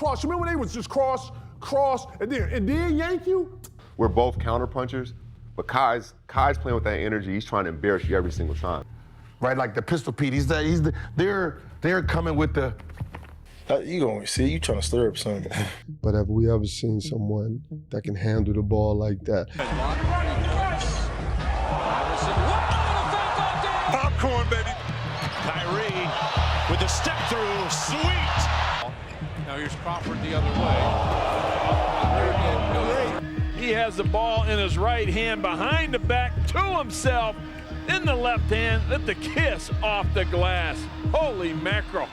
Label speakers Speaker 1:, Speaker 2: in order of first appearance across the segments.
Speaker 1: Cross. Remember when they was just cross, and then yank you?
Speaker 2: We're both counterpunchers, but Kai's playing with that energy. He's trying to embarrass you every single time.
Speaker 3: Right, like the Pistol Pete. They're coming with the.
Speaker 4: You gonna see? You trying to stir up something?
Speaker 5: But have we ever seen someone that can handle the ball like that?
Speaker 1: Popcorn, baby.
Speaker 6: Kyrie with the step through, sweet. Now here's Crawford the other way. He has the ball in his right hand behind the back to himself. In the left hand, let the kiss off the glass. Holy mackerel.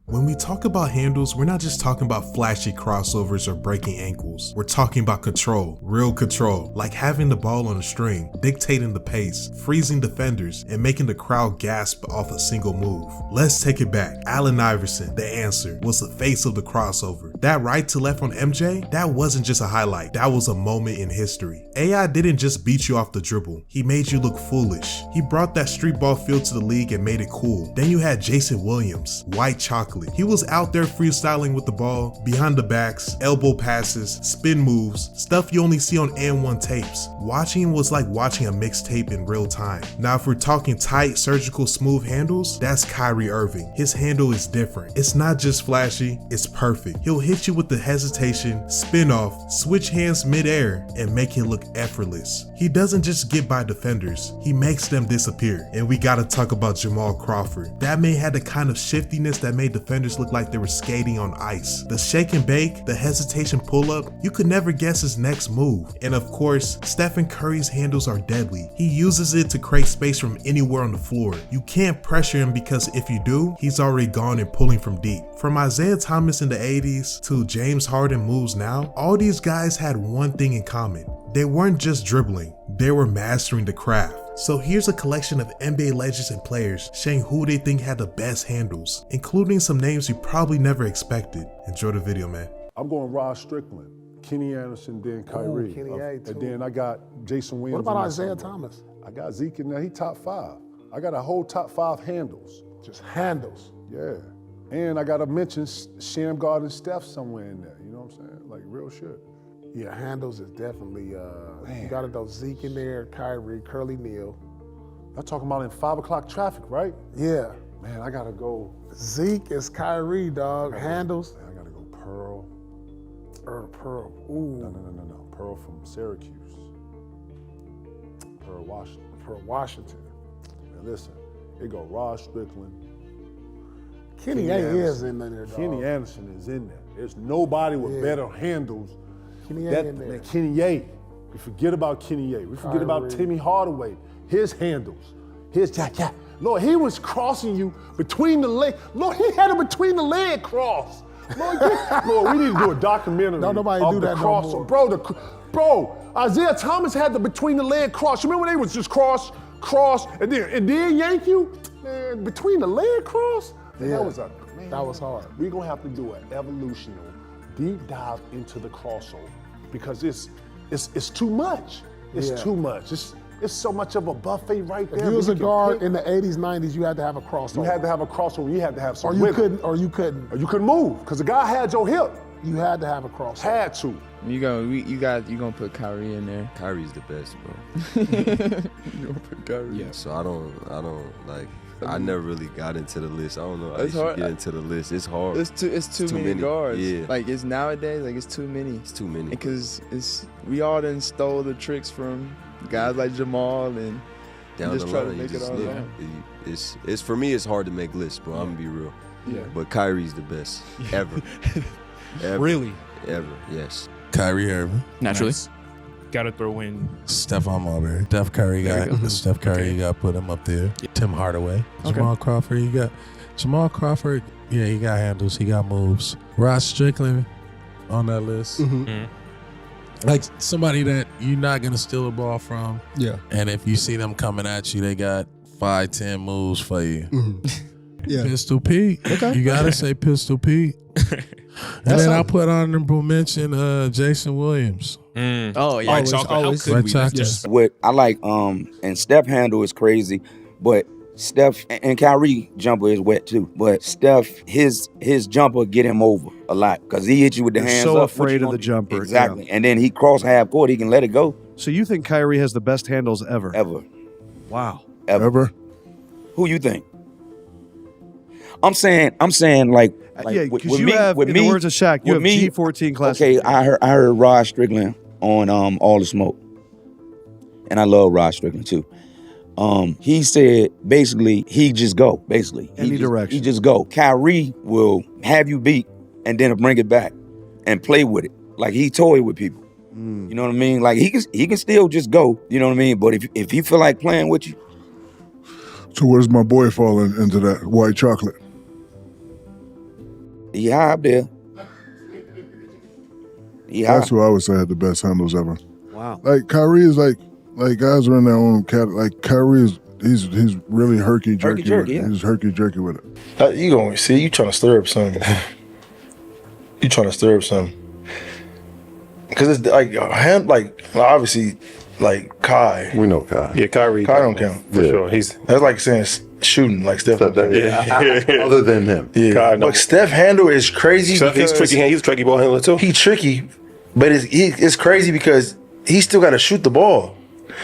Speaker 7: When we talk about handles, we're not just talking about flashy crossovers or breaking ankles. We're talking about control, real control, like having the ball on a string, dictating the pace, freezing defenders, and making the crowd gasp off a single move. Let's take it back. Allen Iverson, the answer, was the face of the crossover. That right to left on MJ, that wasn't just a highlight, that was a moment in history. AI didn't just beat you off the dribble, he made you look foolish. He brought that street ball feel to the league and made it cool. Then you had Jason Williams, white chocolate. He was out there freestyling with the ball, behind the backs, elbow passes, spin moves, stuff you only see on N1 tapes. Watching him was like watching a mixtape in real time. Now if we're talking tight, surgical, smooth handles, that's Kyrie Irving. His handle is different. It's not just flashy, it's perfect. He'll hit you with the hesitation, spin off, switch hands midair, and make it look effortless. He doesn't just get by defenders, he makes them disappear. And we gotta talk about Jamal Crawford. That man had the kind of shiftiness that made defenders look like they were skating on ice. The shake and bake, the hesitation pull up, you could never guess his next move. And of course, Stephen Curry's handles are deadly. He uses it to create space from anywhere on the floor. You can't pressure him because if you do, he's already gone and pulling from deep. From Isaiah Thomas in the 80s to James Harden moves now, all these guys had one thing in common. They weren't just dribbling, they were mastering the craft. So here's a collection of NBA legends and players sharing who they think had the best handles, including some names you probably never expected. Enjoy the video, man.
Speaker 1: I'm going Rod Strickland, Kenny Anderson, then Kyrie.
Speaker 3: Kenny A, too.
Speaker 1: And then I got Jason Williams.
Speaker 3: What about Isaiah Thomas?
Speaker 1: I got Zeke in there, he top 5. I got a whole top 5 handles.
Speaker 3: Just handles.
Speaker 1: Yeah. And I gotta mention Sham Garden Steph somewhere in there, you know what I'm saying? Like real shit.
Speaker 3: Yeah, handles is definitely, you gotta throw Zeke in there, Kyrie, Curly Neal.
Speaker 1: I'm talking about in 5 o'clock traffic, right?
Speaker 3: Yeah.
Speaker 1: Man, I gotta go.
Speaker 3: Zeke is Kyrie, dog. Handles.
Speaker 1: I gotta go Pearl.
Speaker 3: Pearl. Ooh.
Speaker 1: No. Pearl from Syracuse. Pearl Washington.
Speaker 3: Pearl Washington.
Speaker 1: Man, listen, it go Rod Strickland.
Speaker 3: Kenny A is in there, dog.
Speaker 1: Kenny Anderson is in there. There's nobody with better handles.
Speaker 3: Kenny A in there.
Speaker 1: Man, Kenny A. We forget about Kenny A. We forget about Tim Hardaway. His handles. Lord, he was crossing you between the leg. Lord, he had it between the leg cross. Lord, we need to do a documentary.
Speaker 3: Don't nobody
Speaker 1: of
Speaker 3: do
Speaker 1: the
Speaker 3: that
Speaker 1: cross.
Speaker 3: no more.
Speaker 1: Bro, Isaiah Thomas had the between the leg cross. Remember when they was just cross, and then yank you? Man, between the leg cross?
Speaker 3: Yeah.
Speaker 1: That
Speaker 3: was hard.
Speaker 1: We're gonna have to do an evolutionary deep dive into the crossover because it's too much. It's too much. It's so much of a buffet right there.
Speaker 3: If you was a guard in the 80s, 90s, you had to have a crossover.
Speaker 1: You had to have a crossover. You had to have some
Speaker 3: Or you couldn't
Speaker 1: move because the guy had your hip.
Speaker 3: You had to have a crossover.
Speaker 1: Had to.
Speaker 8: You gonna put Kyrie in there.
Speaker 9: Kyrie's the best, bro.
Speaker 8: You gonna put Kyrie?
Speaker 9: Yeah. So I don't like. I never really got into the list. I don't know. I
Speaker 8: It's
Speaker 9: used
Speaker 8: hard.
Speaker 9: to get into the list. It's hard.
Speaker 8: It's too many guards.
Speaker 9: Yeah.
Speaker 8: Like it's nowadays. Like it's too many.
Speaker 9: It's too many.
Speaker 8: Because we all done stole the tricks from guys like Jamal and
Speaker 9: down
Speaker 8: just
Speaker 9: the
Speaker 8: try
Speaker 9: line,
Speaker 8: to make it all around.
Speaker 9: It's for me. It's hard to make lists, bro. I'm gonna be real.
Speaker 8: Yeah.
Speaker 9: But Kyrie's the best ever. Ever.
Speaker 10: Really?
Speaker 9: Ever. Yes.
Speaker 10: Kyrie Irving.
Speaker 11: Naturally.
Speaker 10: Nice.
Speaker 11: Got to throw in
Speaker 10: Stephon Marbury. Steph Curry you got to put him up there. Yeah. Tim Hardaway.
Speaker 11: Okay.
Speaker 10: Jamal Crawford, yeah, he got handles, he got moves. Rod Strickland on that list. Like somebody that you're not going to steal the ball from.
Speaker 5: Yeah.
Speaker 10: And if you see them coming at you, they got 5-10 moves for you.
Speaker 5: Yeah.
Speaker 10: Pistol Pete. Okay. You got to say Pistol Pete. And then I put honorable mention Jason Williams.
Speaker 11: Oh yeah,
Speaker 10: White chocolate.
Speaker 12: What I like, and step handle is crazy, but Steph and Kyrie jumper is wet too, but Steph, his jumper get him over a lot because he hit you with the hands
Speaker 13: so
Speaker 12: up.
Speaker 13: afraid of the jumper.
Speaker 12: Exactly.
Speaker 13: Yeah.
Speaker 12: And then he cross half court, he can let it go.
Speaker 13: So you think Kyrie has the best handles ever?
Speaker 12: Ever.
Speaker 13: Wow.
Speaker 12: Ever. Who you think? I'm saying like
Speaker 13: yeah,
Speaker 12: with
Speaker 13: because you
Speaker 12: me,
Speaker 13: have,
Speaker 12: with
Speaker 13: in
Speaker 12: me,
Speaker 13: the words of Shaq, you have
Speaker 12: me,
Speaker 13: G14 class.
Speaker 12: Okay, I heard Rod Strickland on All the Smoke. And I love Rod Strickland too. He said basically he just go, basically.
Speaker 13: Any direction.
Speaker 12: He just go. Kyrie will have you beat and then bring it back and play with it. Like he toy with people. You know what I mean? Like he can still just go, you know what I mean? But if he feel like playing with you.
Speaker 14: So where's my boy falling into that white chocolate?
Speaker 12: He high up there. He high.
Speaker 14: That's who I would say had the best handles ever.
Speaker 13: Wow.
Speaker 14: Like Kyrie is like guys are in their own cat. Like Kyrie is he's really herky jerky.
Speaker 12: Yeah.
Speaker 14: He's herky jerky with it.
Speaker 4: You gonna see? You trying to stir up something? You trying to stir up something? Because it's like obviously like Kai.
Speaker 2: We know Kai.
Speaker 15: Yeah, Kyrie.
Speaker 4: Kai don't count
Speaker 15: for sure.
Speaker 4: That's like saying shooting like Steph.
Speaker 2: Other than him.
Speaker 4: Yeah.
Speaker 15: Kai, no.
Speaker 4: But Steph handle is crazy.
Speaker 15: Steph, he's tricky. He's a tricky ball handler too.
Speaker 4: He tricky, but it's crazy because he still got to shoot the ball.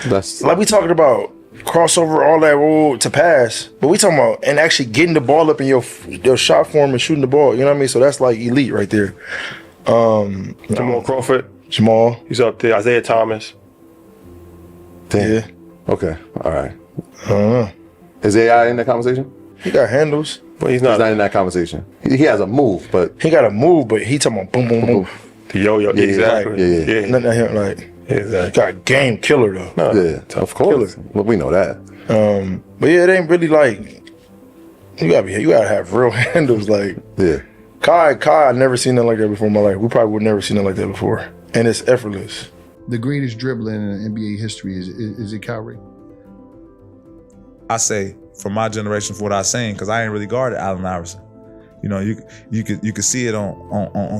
Speaker 2: That's
Speaker 4: like we talking about crossover, all that to pass, but we talking about and actually getting the ball up in your shot form and shooting the ball. You know what I mean? So that's like elite right there.
Speaker 15: Jamal Crawford.
Speaker 4: Jamal.
Speaker 15: He's up there. Isaiah Thomas.
Speaker 2: Damn.
Speaker 4: Yeah.
Speaker 2: Okay. All right. Is AI in that conversation?
Speaker 4: He got handles.
Speaker 15: But he's
Speaker 2: not in that conversation. He has a move, but
Speaker 4: he got a move, but he talking about boom, boom, boom.
Speaker 15: The yo-yo.
Speaker 2: Yeah,
Speaker 15: Exactly.
Speaker 2: yeah.
Speaker 4: Nothing out here like.
Speaker 15: Exactly.
Speaker 4: He got a game killer though.
Speaker 2: Yeah, of course. Well, we know that.
Speaker 4: But yeah, it ain't really like you gotta have real handles. Like Kai, I never seen nothing like that before in my life. We probably would never seen nothing like that before. And it's effortless.
Speaker 16: The greatest dribbler in NBA history is it Kyrie?
Speaker 17: I say for my generation, for what I seen, because I ain't really guarded Allen Iverson. You know, you could see it on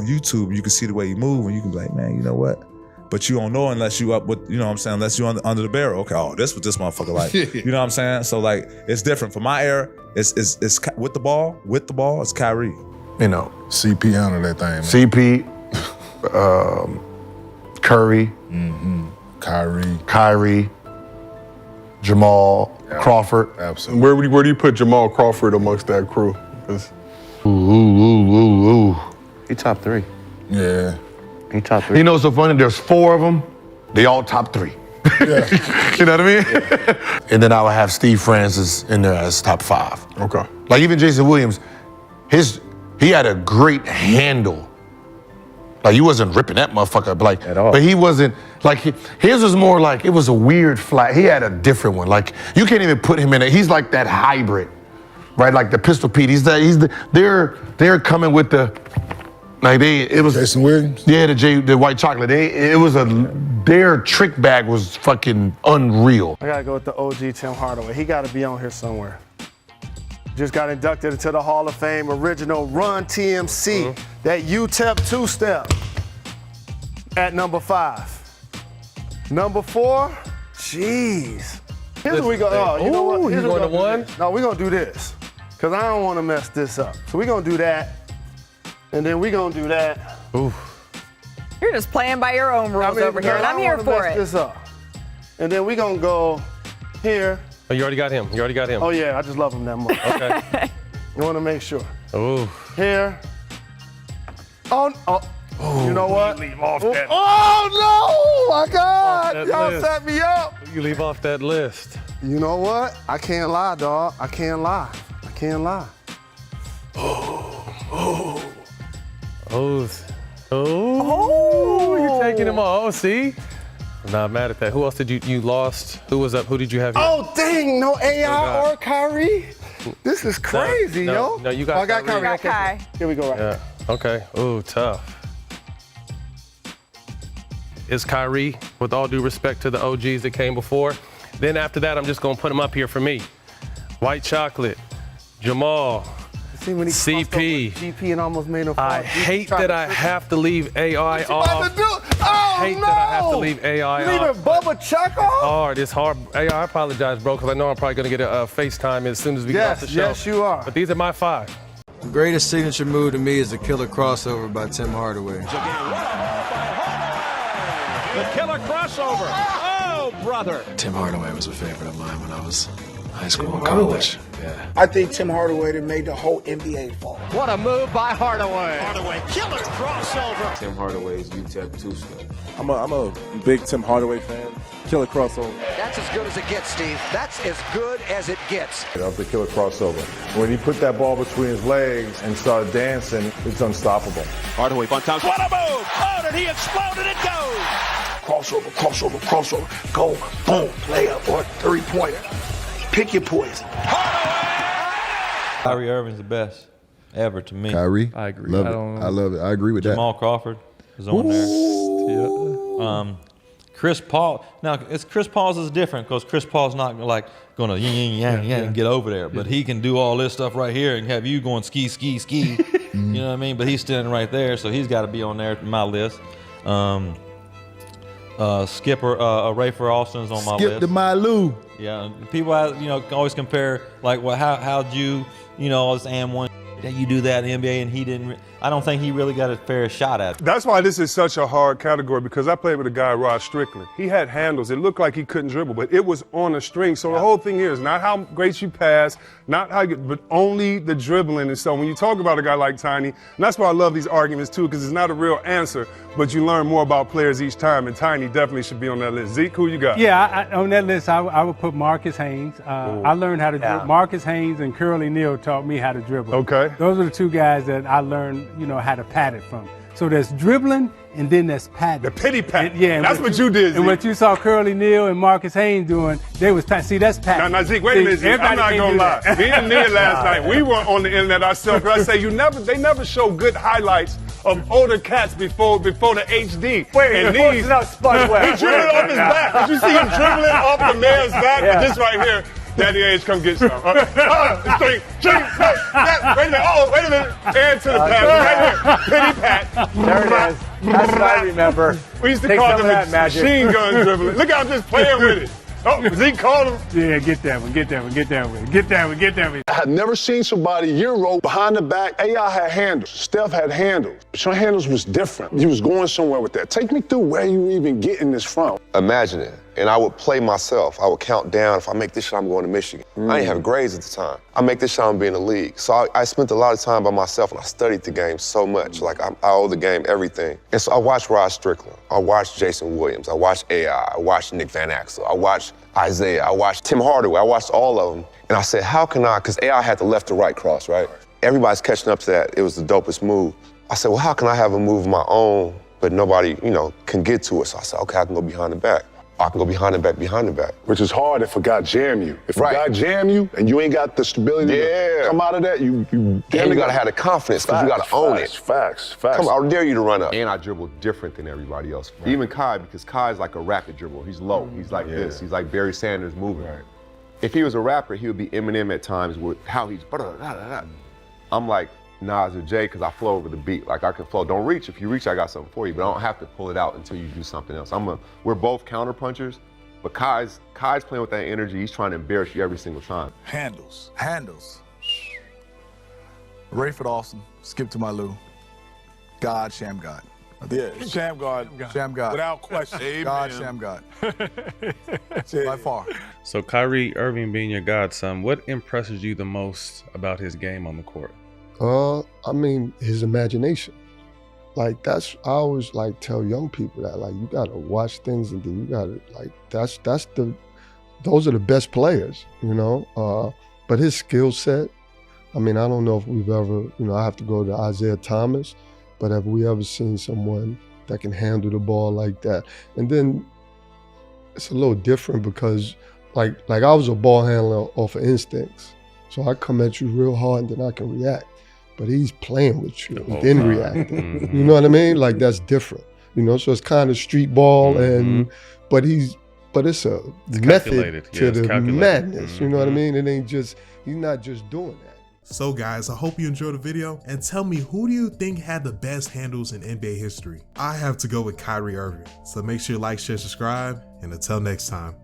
Speaker 17: YouTube. You can see the way he move, and you can be like, man, you know what? But you don't know unless you up with, you know what I'm saying, unless you under the barrel. Okay, oh, this what this motherfucker like. You know what I'm saying? So like, it's different. For my era, it's with the ball, it's Kyrie.
Speaker 18: You know,
Speaker 16: CP handled that thing, man.
Speaker 18: CP, Curry, Kyrie, Jamal, Crawford.
Speaker 14: Absolutely. Where do you put Jamal Crawford amongst that crew?
Speaker 18: He top 3.
Speaker 16: Yeah.
Speaker 18: He top 3. You know what's so funny? There's 4 of them. They all top 3.
Speaker 14: Yeah.
Speaker 18: You know what I mean? Yeah. And then I would have Steve Francis in there as top 5.
Speaker 14: Okay.
Speaker 18: Like even Jason Williams, he had a great handle. Like he wasn't ripping that motherfucker, like at all. But he wasn't like his was more like it was a weird flat. He had a different one. Like you can't even put him in it. He's like that hybrid, right? Like the Pistol Pete. They're coming with the like it was
Speaker 16: Jason Williams.
Speaker 18: Yeah, the white chocolate. Their trick bag was fucking unreal.
Speaker 3: I gotta go with the OG Tim Hardaway. He gotta be on here somewhere. Just got inducted into the Hall of Fame, original Run TMC, that UTEP 2-step at number 5. Number 4, jeez. Here's what we go, you know what? Here's what we're gonna do. No, we're gonna do this, because I don't wanna mess this up. So we're gonna do that, and then we're gonna do that.
Speaker 19: You're just playing by your own rules over here, and I'm here for it.
Speaker 3: This up. And then we're gonna go here.
Speaker 15: Oh, you already got him.
Speaker 3: Oh yeah, I just love him that much.
Speaker 15: Okay.
Speaker 3: I want to make sure.
Speaker 15: Oh.
Speaker 3: Here. Oh, you know what?
Speaker 15: You leave off that.
Speaker 3: Oh no! My God! Y'all
Speaker 15: list.
Speaker 3: set me up.
Speaker 15: You leave off that list.
Speaker 3: You know what? I can't lie, dog. I can't lie.
Speaker 15: You're taking him off. Oh, see? I'm not mad at that. Who else did you lost? Who was up? Who did you have here?
Speaker 3: Oh dang! No AI or Kyrie. This is crazy, yo.
Speaker 15: No, you got
Speaker 3: I got Kyrie.
Speaker 19: Kai.
Speaker 3: Here we go. Right.
Speaker 15: Yeah. Okay. Ooh, tough. Is Kyrie, with all due respect to the OGs that came before. Then after that, I'm just gonna put him up here for me. White Chocolate, Jamal,
Speaker 3: See when he
Speaker 15: CP.
Speaker 3: GP and almost made him fall.
Speaker 15: I hate that I have to leave AI off.
Speaker 3: Oh
Speaker 15: hate that I have to leave AI
Speaker 3: Leaving
Speaker 15: off.
Speaker 3: Bubba Chuck off?
Speaker 15: Hard. It's hard. AI, I apologize, bro, because I know I'm probably going to get a FaceTime as soon as we get off the show.
Speaker 3: Yes, you are.
Speaker 15: But these are my 5.
Speaker 20: The greatest signature move to me is the killer crossover by Tim Hardaway.
Speaker 6: The killer crossover. Oh, brother.
Speaker 20: Tim Hardaway was a favorite of mine when I was high school and college. Yeah.
Speaker 21: I think Tim Hardaway that made the whole NBA fall.
Speaker 22: What a move by Hardaway. Hardaway, killer crossover.
Speaker 9: Tim Hardaway's UTEP two-step.
Speaker 23: I'm a big Tim Hardaway fan. Killer crossover.
Speaker 22: That's as good as it gets, Steve. That's as good as it gets.
Speaker 24: Of the killer crossover. When he put that ball between his legs and started dancing, it's unstoppable.
Speaker 6: Hardaway, fun time. What a move! Oh, did he explode and it goes!
Speaker 21: Crossover, crossover, crossover. Go, boom, layup or three-pointer. Pick your poison.
Speaker 25: Kyrie Irving's the best ever to me.
Speaker 26: Kyrie?
Speaker 11: I agree.
Speaker 26: Love it. I love it. I agree with
Speaker 25: Jamal Crawford is on there. Chris Paul. Now, Chris Paul's is different because Chris Paul's not like going to and get over there, but he can do all this stuff right here and have you going ski. You know what I mean? But he's standing right there, so he's got to be on there on my list. Skipper Rafer Alston's on my list.
Speaker 26: Skip to my Lou.
Speaker 25: Yeah, people always compare like, well, how'd you all this AM1 that you do that in the NBA and he didn't. I don't think he really got a fair shot at it.
Speaker 27: That's why this is such a hard category, because I played with a guy, Rod Strickland. He had handles. It looked like he couldn't dribble, but it was on a string. So the whole thing here is not how great you pass, not how you, but only the dribbling. And so when you talk about a guy like Tiny, and that's why I love these arguments too, because it's not a real answer, but you learn more about players each time, and Tiny definitely should be on that list. Zeke, who you got?
Speaker 28: Yeah, on that list, I would put Marcus Haynes. I learned how to dribble. Marcus Haynes and Curly Neal taught me how to dribble.
Speaker 27: Okay.
Speaker 28: Those are the two guys that I learned, how to pat it from. So there's dribbling and then there's patting.
Speaker 27: The pity pat.
Speaker 28: And
Speaker 27: that's what you did, Zeke.
Speaker 28: And what you saw Curly Neal and Marcus Haynes doing, they was see, that's patting.
Speaker 27: Now, Zeke, wait a minute, Zeke. I'm not gonna lie. Me and Nia last night, we were on the internet ourselves. I say they never show good highlights of older cats before the HD.
Speaker 3: Wait,
Speaker 27: and
Speaker 3: these not spun well.
Speaker 27: He dribbled off his back. Did you see him dribbling off the man's back? Yeah. This right here. Daddy Age, come get some. Wait a minute. And to the pass. Right here. Pity pat.
Speaker 3: There it is. That's what I remember.
Speaker 27: We used to
Speaker 3: Take
Speaker 27: call
Speaker 3: some
Speaker 27: them
Speaker 3: of that magic.
Speaker 27: machine gun dribbling. Look how I'm just playing with it. Oh, Zeke called him.
Speaker 28: Yeah, get that one.
Speaker 1: I had never seen somebody Euro behind the back. AI had handles. Steph had handles. Your handles was different. You was going somewhere with that. Take me through where you even getting this from.
Speaker 2: Imagine it. And I would play myself. I would count down. If I make this shot, I'm going to Michigan. I didn't have grades at the time. I make this shot, I'm being in the league. So I spent a lot of time by myself, and I studied the game so much. Like, I owe the game everything. And so I watched Rod Strickland. I watched Jason Williams. I watched AI. I watched Nick Van Exel. I watched Isaiah. I watched Tim Hardaway. I watched all of them. And I said, how can I, because AI had the left to right cross, right? Everybody's catching up to that. It was the dopest move. I said, well, how can I have a move of my own, but nobody, can get to it? So I said, okay, I can go behind the back. I can go behind the back.
Speaker 1: Which is hard if a guy jam you. If a guy jam you and you ain't got the stability to come out of that, you
Speaker 2: gotta have the confidence, because you gotta own it.
Speaker 1: Facts.
Speaker 2: Come on, I dare you to run up. And I dribble different than everybody else. Right. Even Kai, because Kai's like a rapid dribbler. He's low. He's like this. He's like Barry Sanders moving. Right. If he was a rapper, he would be Eminem at times with how he's. I'm like Nas or Jay, because I flow over the beat. Like, I can flow. Don't reach. If you reach, I got something for you, but I don't have to pull it out until you do something else. We're both counter punchers, but Kai's playing with that energy. He's trying to embarrass you every single time.
Speaker 8: Handles. Rayford Austin, Skip to my Lou. God, Sham God.
Speaker 23: Yeah, Sham God. Without question.
Speaker 8: God, Sham God. By far.
Speaker 11: So Kyrie Irving being your godson, what impresses you the most about his game on the court?
Speaker 5: His imagination. Like, I always tell young people that, you gotta watch things and then you gotta, those are the best players, but his skill set, I don't know if we've ever, I have to go to Isaiah Thomas, but have we ever seen someone that can handle the ball like that? And then it's a little different because like I was a ball handler off of instincts. So I come at you real hard and then I can react. But he's playing with you and then reacting. You know what I mean? Like, that's different. So it's kind of street ball but it's a method to the madness. You know what I mean? It ain't just, he's not just doing that.
Speaker 4: So guys, I hope you enjoyed the video, and tell me, who do you think had the best handles in NBA history? I have to go with Kyrie Irving. So make sure you like, share, subscribe, and until next time.